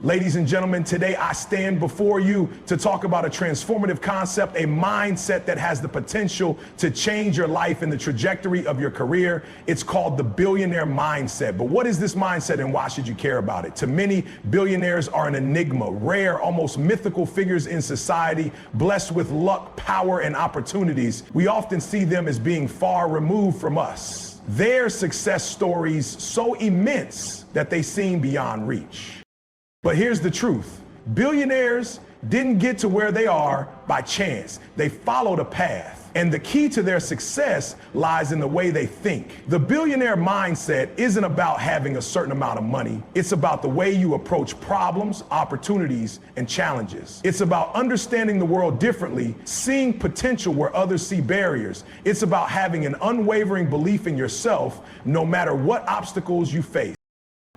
Ladies and gentlemen, today I stand before you to talk about a transformative concept, a mindset that has the potential to change your life and the trajectory of your career. It's called the billionaire mindset. But what is this mindset and why should you care about it? To many, billionaires are an enigma, rare, almost mythical figures in society, blessed with luck, power, and opportunities. We often see them as being far removed from us. Their success stories so immense that they seem beyond reach. But here's the truth. Billionaires didn't get to where they are by chance. They followed a path. And the key to their success lies in the way they think. The billionaire mindset isn't about having a certain amount of money. It's about the way you approach problems, opportunities, and challenges. It's about understanding the world differently, seeing potential where others see barriers. It's about having an unwavering belief in yourself, no matter what obstacles you face.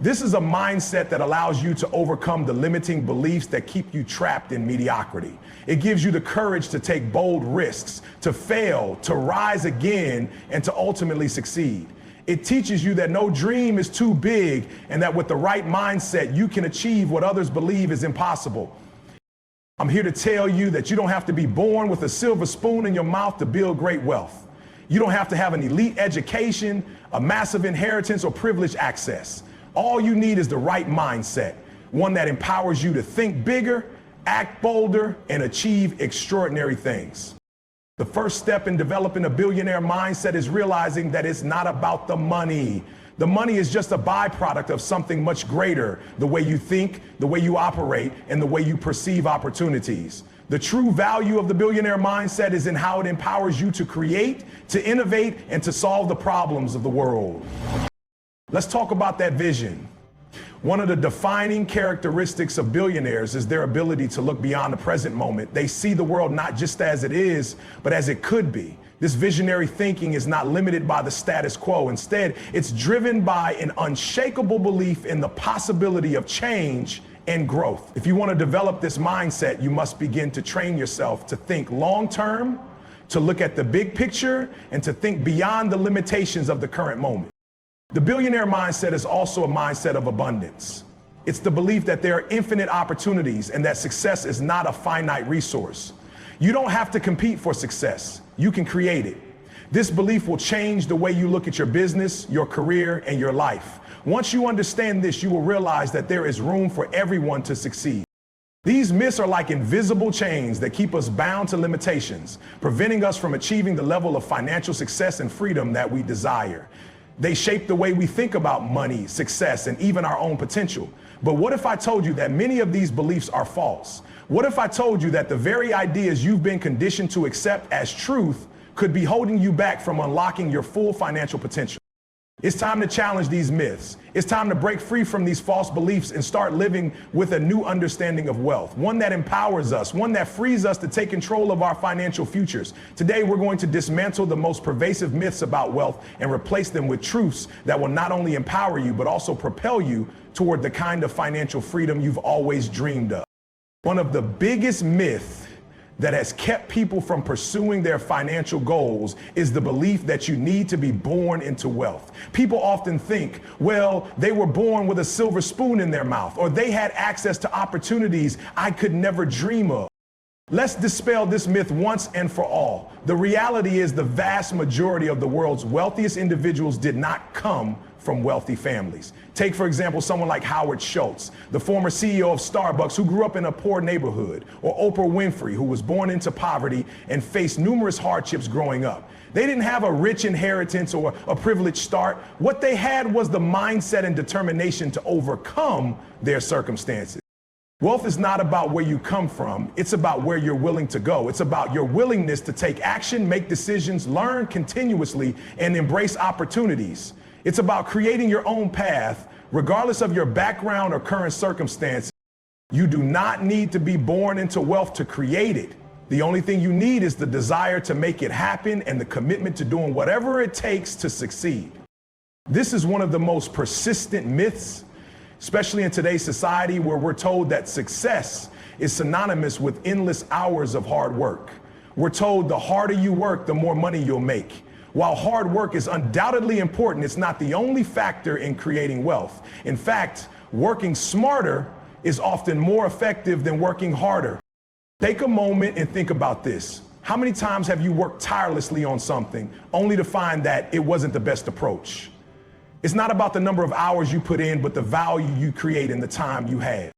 This is a mindset that allows you to overcome the limiting beliefs that keep you trapped in mediocrity. It gives you the courage to take bold risks, to fail, to rise again, and to ultimately succeed. It teaches you that no dream is too big and that with the right mindset, you can achieve what others believe is impossible. I'm here to tell you that you don't have to be born with a silver spoon in your mouth to build great wealth. You don't have to have an elite education, a massive inheritance, or privileged access. All you need is the right mindset, one that empowers you to think bigger, act bolder, and achieve extraordinary things. The first step in developing a billionaire mindset is realizing that it's not about the money. The money is just a byproduct of something much greater, the way you think, the way you operate, and the way you perceive opportunities. The true value of the billionaire mindset is in how it empowers you to create, to innovate, and to solve the problems of the world. Let's talk about that vision. One of the defining characteristics of billionaires is their ability to look beyond the present moment. They see the world not just as it is, but as it could be. This visionary thinking is not limited by the status quo. Instead, it's driven by an unshakable belief in the possibility of change and growth. If you want to develop this mindset, you must begin to train yourself to think long-term, to look at the big picture, and to think beyond the limitations of the current moment. The billionaire mindset is also a mindset of abundance. It's the belief that there are infinite opportunities and that success is not a finite resource. You don't have to compete for success. You can create it. This belief will change the way you look at your business, your career, and your life. Once you understand this, you will realize that there is room for everyone to succeed. These myths are like invisible chains that keep us bound to limitations, preventing us from achieving the level of financial success and freedom that we desire. They shape the way we think about money, success, and even our own potential. But what if I told you that many of these beliefs are false? What if I told you that the very ideas you've been conditioned to accept as truth could be holding you back from unlocking your full financial potential? It's time to challenge these myths. It's time to break free from these false beliefs and start living with a new understanding of wealth, one that empowers us, one that frees us to take control of our financial futures. Today, we're going to dismantle the most pervasive myths about wealth and replace them with truths that will not only empower you, but also propel you toward the kind of financial freedom you've always dreamed of. One of the biggest myths that has kept people from pursuing their financial goals is the belief that you need to be born into wealth. People often think, well, they were born with a silver spoon in their mouth, or they had access to opportunities I could never dream of. Let's dispel this myth once and for all. The reality is the vast majority of the world's wealthiest individuals did not come from wealthy families. Take, for example, someone like Howard Schultz, the former CEO of Starbucks, who grew up in a poor neighborhood, or Oprah Winfrey, who was born into poverty and faced numerous hardships growing up. They didn't have a rich inheritance or a privileged start. What they had was the mindset and determination to overcome their circumstances. Wealth is not about where you come from. It's about where you're willing to go. It's about your willingness to take action, make decisions, learn continuously, and embrace opportunities. It's about creating your own path, regardless of your background or current circumstances. You do not need to be born into wealth to create it. The only thing you need is the desire to make it happen and the commitment to doing whatever it takes to succeed. This is one of the most persistent myths, especially in today's society where we're told that success is synonymous with endless hours of hard work. We're told the harder you work, the more money you'll make. While hard work is undoubtedly important, it's not the only factor in creating wealth. In fact, working smarter is often more effective than working harder. Take a moment and think about this. How many times have you worked tirelessly on something only to find that it wasn't the best approach? It's not about the number of hours you put in, but the value you create in the time you had.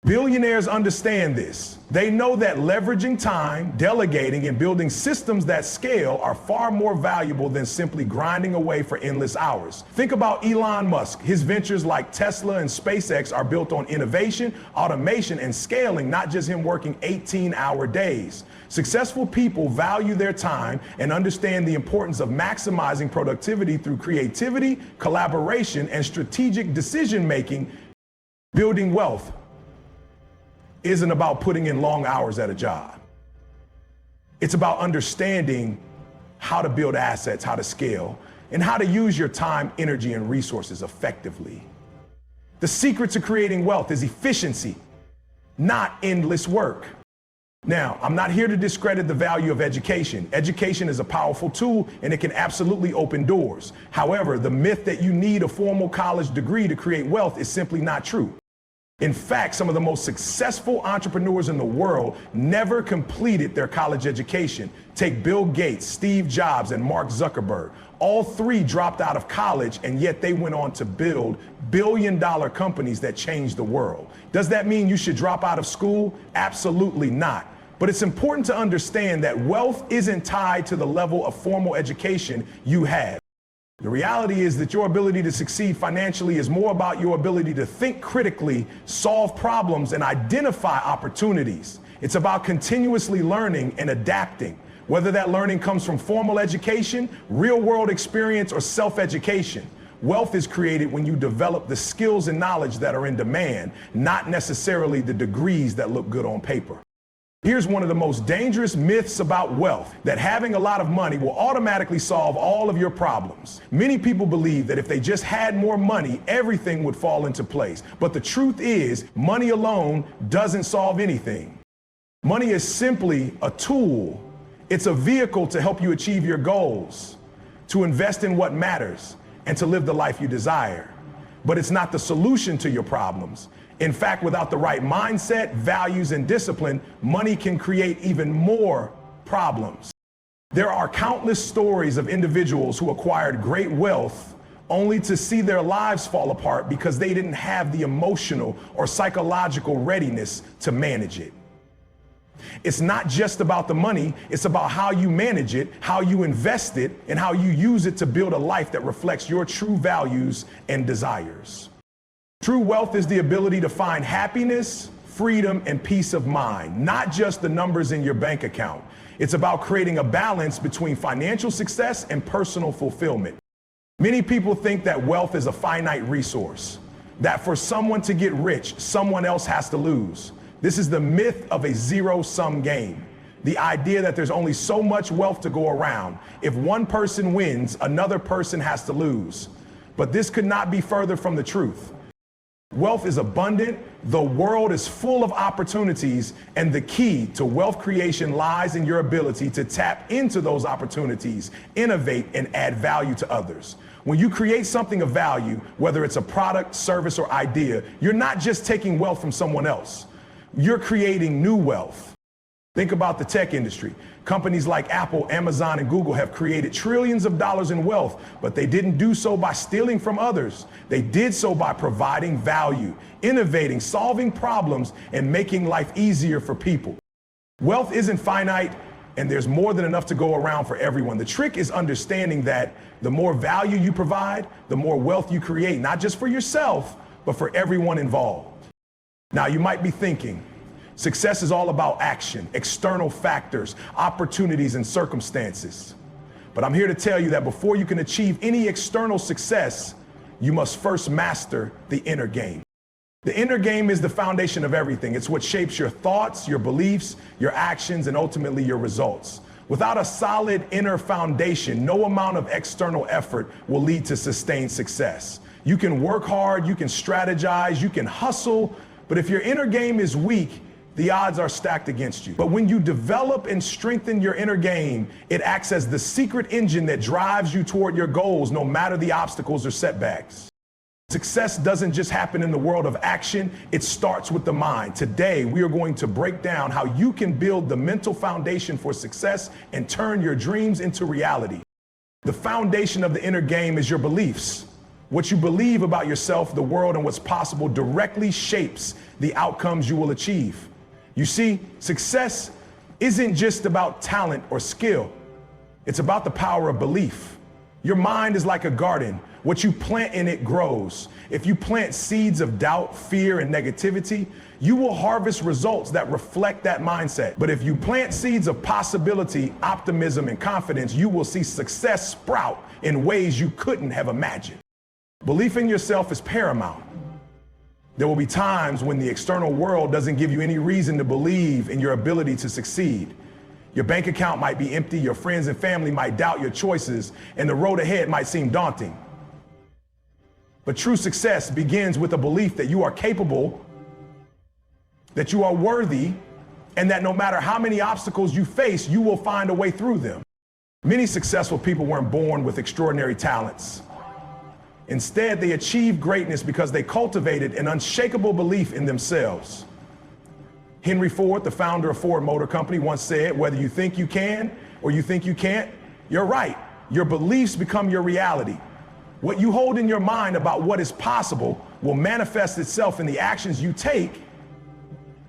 Billionaires understand this. They know that leveraging time, delegating, and building systems that scale are far more valuable than simply grinding away for endless hours. Think about Elon Musk. His ventures like Tesla and SpaceX are built on innovation, automation, and scaling, not just him working 18-hour days. Successful people value their time and understand the importance of maximizing productivity through creativity, collaboration, and strategic decision-making. Building wealth isn't about putting in long hours at a job. It's about understanding how to build assets, how to scale, and how to use your time, energy, and resources effectively. The secret to creating wealth is efficiency, not endless work. Now, I'm not here to discredit the value of education. Education is a powerful tool and it can absolutely open doors. However, the myth that you need a formal college degree to create wealth is simply not true. In fact, some of the most successful entrepreneurs in the world never completed their college education. Take Bill Gates, Steve Jobs, and Mark Zuckerberg. All three dropped out of college, and yet they went on to build billion-dollar companies that changed the world. Does that mean you should drop out of school? Absolutely not. But it's important to understand that wealth isn't tied to the level of formal education you have. The reality is that your ability to succeed financially is more about your ability to think critically, solve problems, and identify opportunities. It's about continuously learning and adapting, whether that learning comes from formal education, real-world experience, or self-education. Wealth is created when you develop the skills and knowledge that are in demand, not necessarily the degrees that look good on paper. Here's one of the most dangerous myths about wealth, that having a lot of money will automatically solve all of your problems. Many people believe that if they just had more money, everything would fall into place. But the truth is, money alone doesn't solve anything. Money is simply a tool. It's a vehicle to help you achieve your goals, to invest in what matters, and to live the life you desire. But it's not the solution to your problems. In fact, without the right mindset, values, and discipline, money can create even more problems. There are countless stories of individuals who acquired great wealth only to see their lives fall apart because they didn't have the emotional or psychological readiness to manage it. It's not just about the money, it's about how you manage it, how you invest it, and how you use it to build a life that reflects your true values and desires. True wealth is the ability to find happiness, freedom, and peace of mind, not just the numbers in your bank account. It's about creating a balance between financial success and personal fulfillment. Many people think that wealth is a finite resource, that for someone to get rich, someone else has to lose. This is the myth of a zero-sum game. The idea that there's only so much wealth to go around. If one person wins, another person has to lose. But this could not be further from the truth. Wealth is abundant, the world is full of opportunities, and the key to wealth creation lies in your ability to tap into those opportunities, innovate, and add value to others. When you create something of value, whether it's a product, service, or idea, you're not just taking wealth from someone else. You're creating new wealth. Think about the tech industry. Companies like Apple, Amazon, and Google have created trillions of dollars in wealth, but they didn't do so by stealing from others. They did so by providing value, innovating, solving problems, and making life easier for people. Wealth isn't finite, and there's more than enough to go around for everyone. The trick is understanding that the more value you provide, the more wealth you create, not just for yourself, but for everyone involved. Now, you might be thinking, success is all about action, external factors, opportunities, and circumstances. But I'm here to tell you that before you can achieve any external success, you must first master the inner game. The inner game is the foundation of everything. It's what shapes your thoughts, your beliefs, your actions, and ultimately your results. Without a solid inner foundation, no amount of external effort will lead to sustained success. You can work hard, you can strategize, you can hustle, but if your inner game is weak, the odds are stacked against you. But when you develop and strengthen your inner game, it acts as the secret engine that drives you toward your goals, no matter the obstacles or setbacks. Success doesn't just happen in the world of action, it starts with the mind. Today, we are going to break down how you can build the mental foundation for success and turn your dreams into reality. The foundation of the inner game is your beliefs. What you believe about yourself, the world, and what's possible directly shapes the outcomes you will achieve. You see, success isn't just about talent or skill. It's about the power of belief. Your mind is like a garden. What you plant in it grows. If you plant seeds of doubt, fear, and negativity, you will harvest results that reflect that mindset. But if you plant seeds of possibility, optimism, and confidence, you will see success sprout in ways you couldn't have imagined. Belief in yourself is paramount. There will be times when the external world doesn't give you any reason to believe in your ability to succeed. Your bank account might be empty, your friends and family might doubt your choices, and the road ahead might seem daunting. But true success begins with a belief that you are capable, that you are worthy, and that no matter how many obstacles you face, you will find a way through them. Many successful people weren't born with extraordinary talents. Instead, they achieved greatness because they cultivated an unshakable belief in themselves. Henry Ford, the founder of Ford Motor Company, once said, "Whether you think you can or you think you can't, you're right. Your beliefs become your reality. What you hold in your mind about what is possible will manifest itself in the actions you take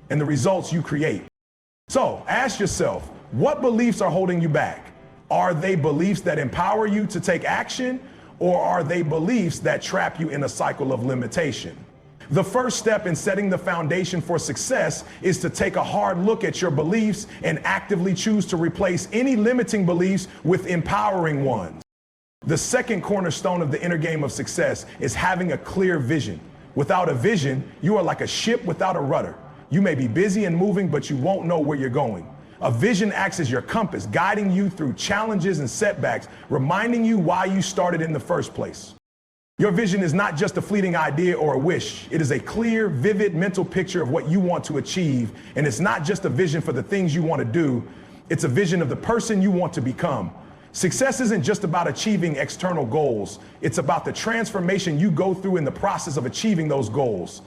and the results you create." So ask yourself, what beliefs are holding you back? Are they beliefs that empower you to take action, or are they beliefs that trap you in a cycle of limitation? The first step in setting the foundation for success is to take a hard look at your beliefs and actively choose to replace any limiting beliefs with empowering ones. The second cornerstone of the inner game of success is having a clear vision. Without a vision, you are like a ship without a rudder. You may be busy and moving, but you won't know where you're going. A vision acts as your compass, guiding you through challenges and setbacks, reminding you why you started in the first place. Your vision is not just a fleeting idea or a wish. It is a clear, vivid mental picture of what you want to achieve. And it's not just a vision for the things you want to do. It's a vision of the person you want to become. Success isn't just about achieving external goals. It's about the transformation you go through in the process of achieving those goals.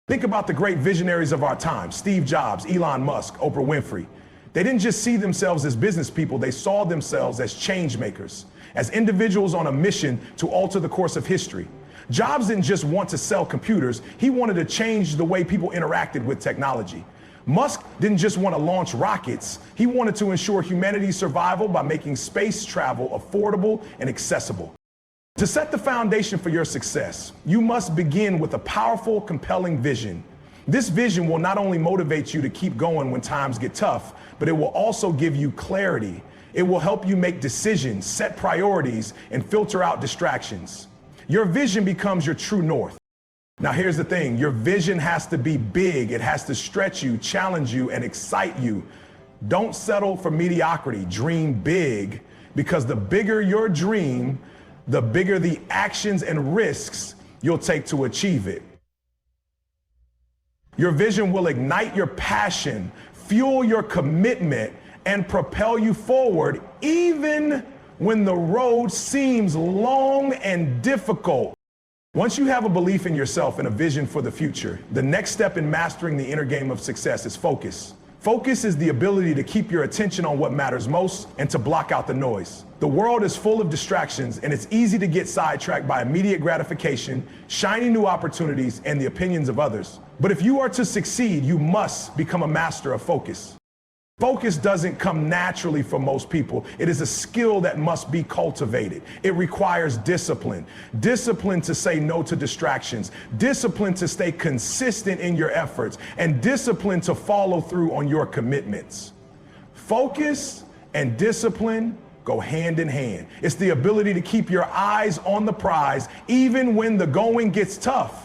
Think about the great visionaries of our time: Steve Jobs, Elon Musk, Oprah Winfrey. They didn't just see themselves as business people, they saw themselves as change makers, as individuals on a mission to alter the course of history. Jobs didn't just want to sell computers, he wanted to change the way people interacted with technology. Musk didn't just want to launch rockets, he wanted to ensure humanity's survival by making space travel affordable and accessible. To set the foundation for your success, you must begin with a powerful, compelling vision. This vision will not only motivate you to keep going when times get tough, but it will also give you clarity. It will help you make decisions, set priorities, and filter out distractions. Your vision becomes your true north. Now here's the thing, your vision has to be big. It has to stretch you, challenge you, and excite you. Don't settle for mediocrity. Dream big, because the bigger your dream, the bigger the actions and risks you'll take to achieve it. Your vision will ignite your passion, fuel your commitment, and propel you forward even when the road seems long and difficult. Once you have a belief in yourself and a vision for the future, the next step in mastering the inner game of success is focus. Focus is the ability to keep your attention on what matters most and to block out the noise. The world is full of distractions, and it's easy to get sidetracked by immediate gratification, shiny new opportunities, and the opinions of others. But if you are to succeed, you must become a master of focus. Focus doesn't come naturally for most people. It is a skill that must be cultivated. It requires discipline. Discipline to say no to distractions. Discipline to stay consistent in your efforts. And discipline to follow through on your commitments. Focus and discipline go hand in hand. It's the ability to keep your eyes on the prize even when the going gets tough.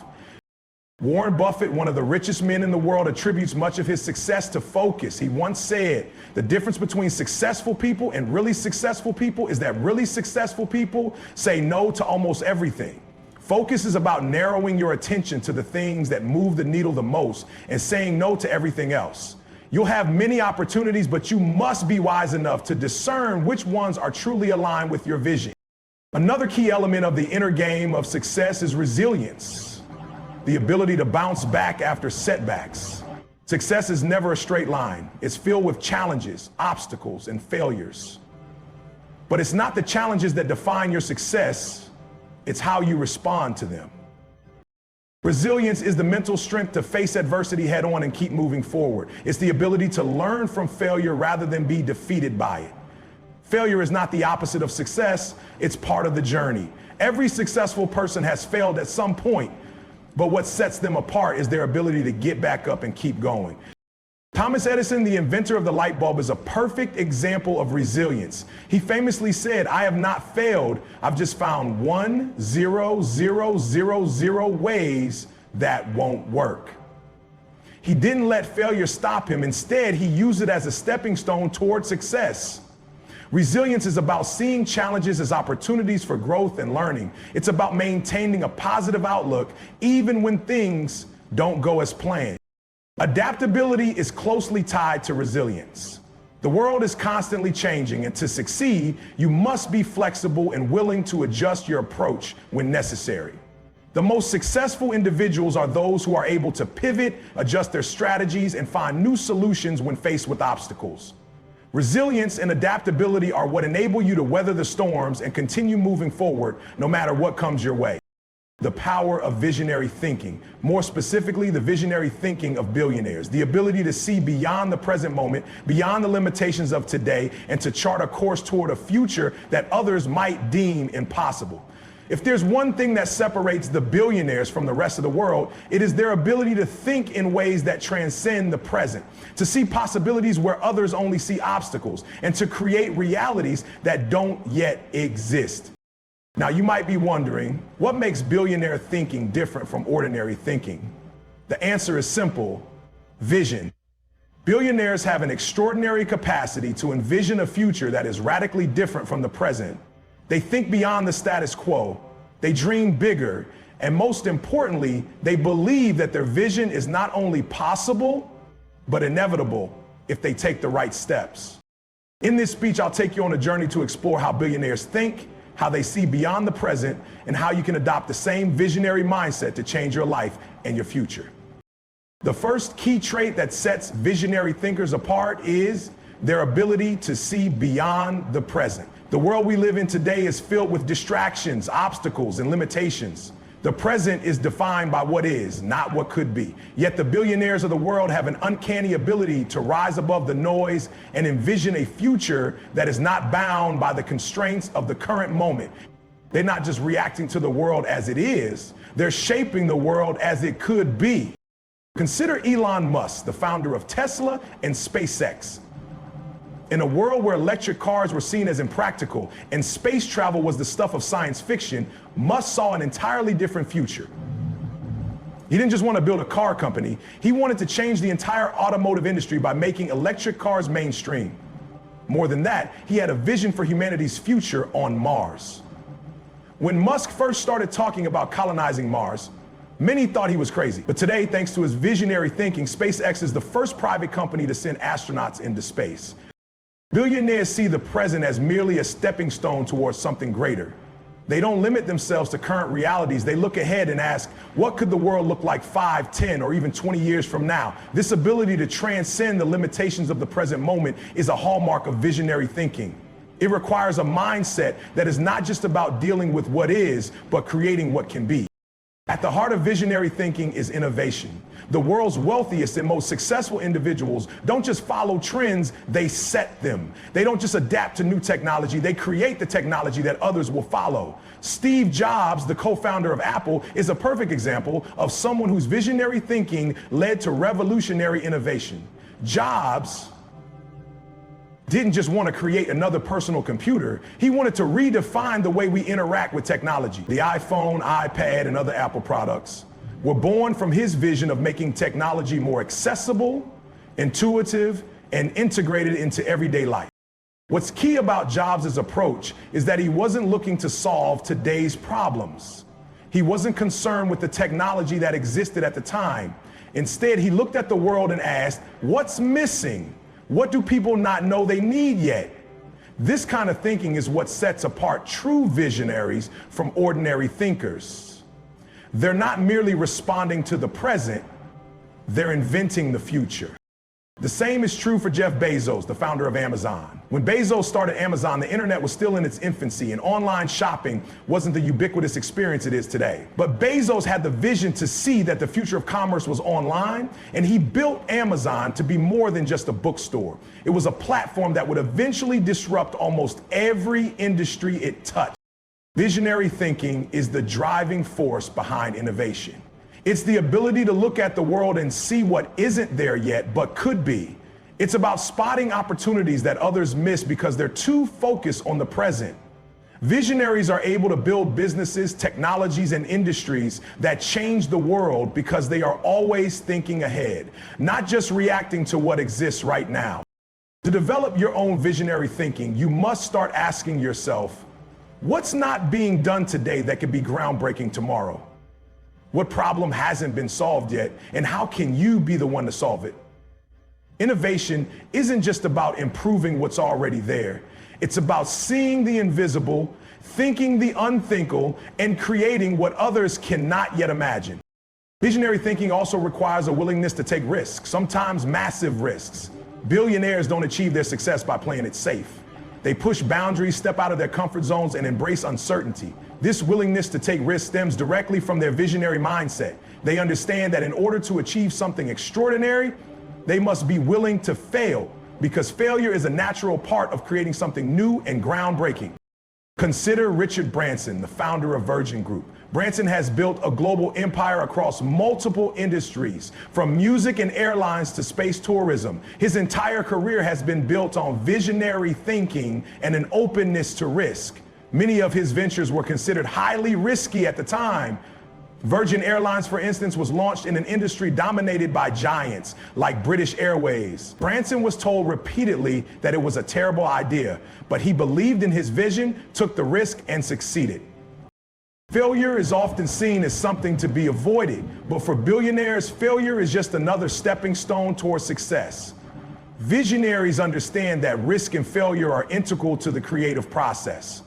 Warren Buffett, one of the richest men in the world, attributes much of his success to focus. He once said, the difference between successful people and really successful people is that really successful people say no to almost everything. Focus is about narrowing your attention to the things that move the needle the most and saying no to everything else. You'll have many opportunities, but you must be wise enough to discern which ones are truly aligned with your vision. Another key element of the inner game of success is resilience, the ability to bounce back after setbacks. Success is never a straight line. It's filled with challenges, obstacles, and failures. But it's not the challenges that define your success, it's how you respond to them. Resilience is the mental strength to face adversity head on and keep moving forward. It's the ability to learn from failure rather than be defeated by it. Failure is not the opposite of success, it's part of the journey. Every successful person has failed at some point, but what sets them apart is their ability to get back up and keep going. Thomas Edison, the inventor of the light bulb, is a perfect example of resilience. He famously said, "I have not failed, I've just found 1,0,0,0,0 ways that won't work." He didn't let failure stop him. Instead, he used it as a stepping stone toward success. Resilience is about seeing challenges as opportunities for growth and learning. It's about maintaining a positive outlook even when things don't go as planned. Adaptability is closely tied to resilience. The world is constantly changing, and to succeed, you must be flexible and willing to adjust your approach when necessary. The most successful individuals are those who are able to pivot, adjust their strategies, and find new solutions when faced with obstacles. Resilience and adaptability are what enable you to weather the storms and continue moving forward no matter what comes your way. The power of visionary thinking, more specifically, the visionary thinking of billionaires, the ability to see beyond the present moment, beyond the limitations of today, and to chart a course toward a future that others might deem impossible. If there's one thing that separates the billionaires from the rest of the world, it is their ability to think in ways that transcend the present, to see possibilities where others only see obstacles, and to create realities that don't yet exist. Now, you might be wondering, what makes billionaire thinking different from ordinary thinking? The answer is simple: vision. Billionaires have an extraordinary capacity to envision a future that is radically different from the present. They think beyond the status quo, they dream bigger, and most importantly, they believe that their vision is not only possible, but inevitable if they take the right steps. In this speech, I'll take you on a journey to explore how billionaires think, how they see beyond the present, and how you can adopt the same visionary mindset to change your life and your future. The first key trait that sets visionary thinkers apart is their ability to see beyond the present. The world we live in today is filled with distractions, obstacles, and limitations. The present is defined by what is, not what could be. Yet the billionaires of the world have an uncanny ability to rise above the noise and envision a future that is not bound by the constraints of the current moment. They're not just reacting to the world as it is, they're shaping the world as it could be. Consider Elon Musk, the founder of Tesla and SpaceX. In a world where electric cars were seen as impractical and space travel was the stuff of science fiction, Musk saw an entirely different future. He didn't just want to build a car company, he wanted to change the entire automotive industry by making electric cars mainstream. More than that, he had a vision for humanity's future on Mars. When Musk first started talking about colonizing Mars, many thought he was crazy. But today, thanks to his visionary thinking, SpaceX is the first private company to send astronauts into space. Billionaires see the present as merely a stepping stone towards something greater. They don't limit themselves to current realities. They look ahead and ask, what could the world look like 5, 10, or even 20 years from now? This ability to transcend the limitations of the present moment is a hallmark of visionary thinking. It requires a mindset that is not just about dealing with what is, but creating what can be. At the heart of visionary thinking is innovation. The world's wealthiest and most successful individuals don't just follow trends, they set them. They don't just adapt to new technology, they create the technology that others will follow. Steve Jobs, the co-founder of Apple, is a perfect example of someone whose visionary thinking led to revolutionary innovation. Jobs didn't just want to create another personal computer, he wanted to redefine the way we interact with technology. The iPhone, iPad, and other Apple products were born from his vision of making technology more accessible, intuitive, and integrated into everyday life. What's key about Jobs' approach is that he wasn't looking to solve today's problems. He wasn't concerned with the technology that existed at the time. Instead, he looked at the world and asked, what's missing? What do people not know they need yet? This kind of thinking is what sets apart true visionaries from ordinary thinkers. They're not merely responding to the present, they're inventing the future. The same is true for Jeff Bezos, the founder of Amazon. When Bezos started Amazon, the internet was still in its infancy and online shopping wasn't the ubiquitous experience it is today. But Bezos had the vision to see that the future of commerce was online, and he built Amazon to be more than just a bookstore. It was a platform that would eventually disrupt almost every industry it touched. Visionary thinking is the driving force behind innovation. It's the ability to look at the world and see what isn't there yet, but could be. It's about spotting opportunities that others miss because they're too focused on the present. Visionaries are able to build businesses, technologies, and industries that change the world because they are always thinking ahead, not just reacting to what exists right now. To develop your own visionary thinking, you must start asking yourself, what's not being done today that could be groundbreaking tomorrow? What problem hasn't been solved yet, and how can you be the one to solve it? Innovation isn't just about improving what's already there. It's about seeing the invisible, thinking the unthinkable, and creating what others cannot yet imagine. Visionary thinking also requires a willingness to take risks, sometimes massive risks. Billionaires don't achieve their success by playing it safe. They push boundaries, step out of their comfort zones, and embrace uncertainty. This willingness to take risks stems directly from their visionary mindset. They understand that in order to achieve something extraordinary, they must be willing to fail, because failure is a natural part of creating something new and groundbreaking. Consider Richard Branson, the founder of Virgin Group. Branson has built a global empire across multiple industries, from music and airlines to space tourism. His entire career has been built on visionary thinking and an openness to risk. Many of his ventures were considered highly risky at the time. Virgin Airlines, for instance, was launched in an industry dominated by giants like British Airways. Branson was told repeatedly that it was a terrible idea, but he believed in his vision, took the risk, and succeeded. Failure is often seen as something to be avoided, but for billionaires, failure is just another stepping stone towards success. Visionaries understand that risk and failure are integral to the creative process.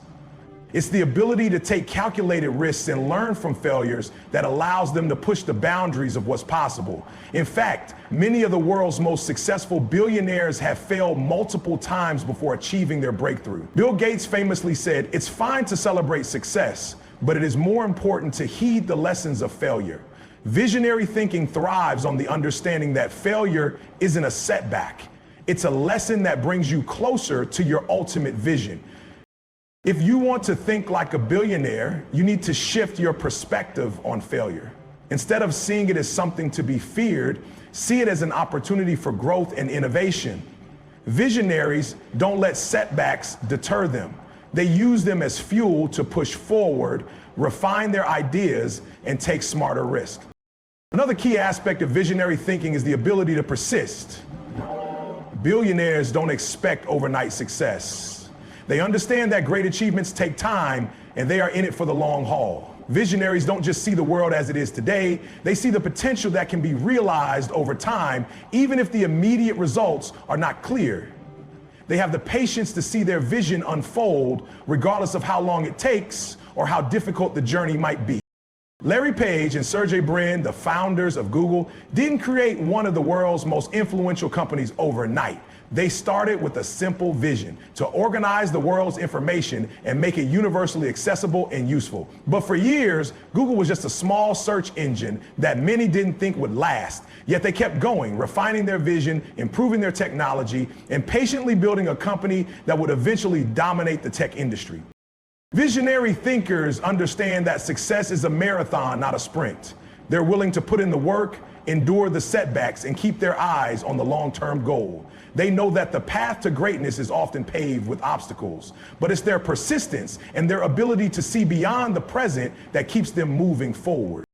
It's the ability to take calculated risks and learn from failures that allows them to push the boundaries of what's possible. In fact, many of the world's most successful billionaires have failed multiple times before achieving their breakthrough. Bill Gates famously said, "It's fine to celebrate success, but it is more important to heed the lessons of failure." Visionary thinking thrives on the understanding that failure isn't a setback. It's a lesson that brings you closer to your ultimate vision. If you want to think like a billionaire, you need to shift your perspective on failure. Instead of seeing it as something to be feared, see it as an opportunity for growth and innovation. Visionaries don't let setbacks deter them. They use them as fuel to push forward, refine their ideas, and take smarter risks. Another key aspect of visionary thinking is the ability to persist. Billionaires don't expect overnight success. They understand that great achievements take time, and they are in it for the long haul. Visionaries don't just see the world as it is today, they see the potential that can be realized over time, even if the immediate results are not clear. They have the patience to see their vision unfold, regardless of how long it takes or how difficult the journey might be. Larry Page and Sergey Brin, the founders of Google, didn't create one of the world's most influential companies overnight. They started with a simple vision: to organize the world's information and make it universally accessible and useful. But for years, Google was just a small search engine that many didn't think would last. Yet they kept going, refining their vision, improving their technology, and patiently building a company that would eventually dominate the tech industry. Visionary thinkers understand that success is a marathon, not a sprint. They're willing to put in the work, endure the setbacks, and keep their eyes on the long-term goal. They know that the path to greatness is often paved with obstacles, but it's their persistence and their ability to see beyond the present that keeps them moving forward.